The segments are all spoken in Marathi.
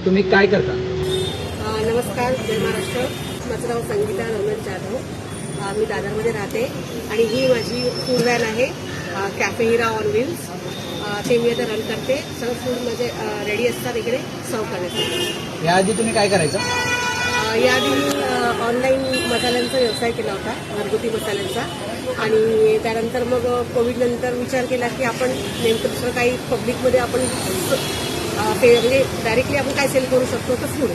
तुम्ही काय करता? नमस्कार, जय महाराष्ट्र. माझं नाव संगीता नवनाथ जाधव. मी दादरमध्ये राहते आणि ही माझी फूड व्हॅन आहे, कॅफे हिरा ऑन व्हील्स. ते मी आता रन करते. सगळं फूड माझे रेडी असतात इकडे सर्व करण्यासाठी. याआधी तुम्ही काय करायचं? याआधी मी ऑनलाईन मसाल्यांचा व्यवसाय केला होता, घरगुती मसाल्यांचा. आणि त्यानंतर मग कोविडनंतर विचार केला की आपण नेमकं दुसरं काही पब्लिकमध्ये आपण म्हणजे डायरेक्टली आपण काय सेल करू शकतो, तर फूड.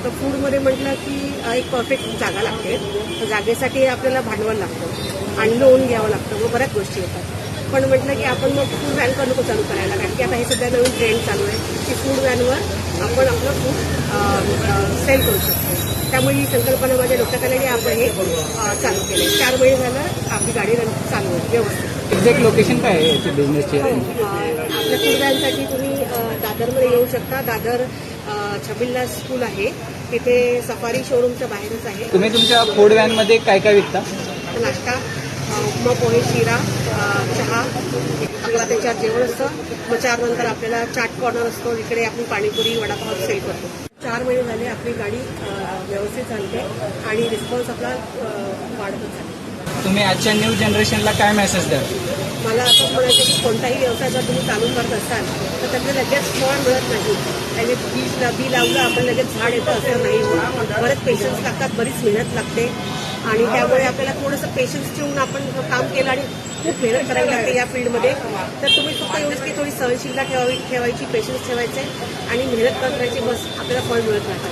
तर फूडमध्ये म्हटलं की एक परफेक्ट जागा लागते. तर जागेसाठी आपल्याला भांडवल लागतं आणि लोन घ्यावं लागतं, मग बऱ्याच गोष्टी येतात. पण म्हटलं की आपण मग फूड व्हॅन का नको चालू करायला, कारण की आता हे सध्या नवीन ट्रेंड चालू आहे की फूड व्हॅनवर आपण आपलं फूड सेल करू शकतो. त्यामुळे ही संकल्पना माझ्या डोक्यात आली आणि आपण हे चालू केले. 4 महिने झालं आपली गाडी चालू आहे व्यवस्थित. एक्झॅक्ट लोकेशन काय आहे याची बिझनेसची? आपल्या फूड व्हॅनसाठी तुम्ही दादरमध्ये येऊ शकता. दादर छबिल्ला स्कूल आहे, तिथे सफारी शोरूमच्या बाहेरच आहे. तुम्ही तुमच्या फूड व्हॅनमध्ये काय काय विकता? नाश्ता, उपमा, पोहे, शिरा, चहा, आपल्याला त्याच्यात जेवण असतं. मग 4 नंतर आपल्याला चाट कॉर्नर असतो, इकडे आपण पाणीपुरी वडापाव सेल करतो. 4 महिने झाले आपली गाडी व्यवस्थित चालते आणि रिस्पॉन्स आपला वाढतच आहे. तुम्ही आजच्या न्यू जनरेशनला काय मेसेज द्याल? मला असंच म्हणायचं की कोणताही व्यवसाय जर तुम्ही चालू करत असाल तर त्याचं लगेच फळ मिळत नाही. त्याने बी लावलं आपण लगेच झाड येतं असं नाही होत. बरेच पेशन्स लागतात, बरीच मेहनत लागते आणि त्यामुळे आपल्याला थोडंसं पेशन्स ठेवून आपण काम केलं आणि खूप मेहनत करावी लागते या फील्डमध्ये. तर तुम्ही फक्त एवढंच की थोडी सहनशीलता ठेवायची, पेशन्स ठेवायचे आणि मेहनत करत राहायची, बस आपल्याला फळ मिळत राहतात.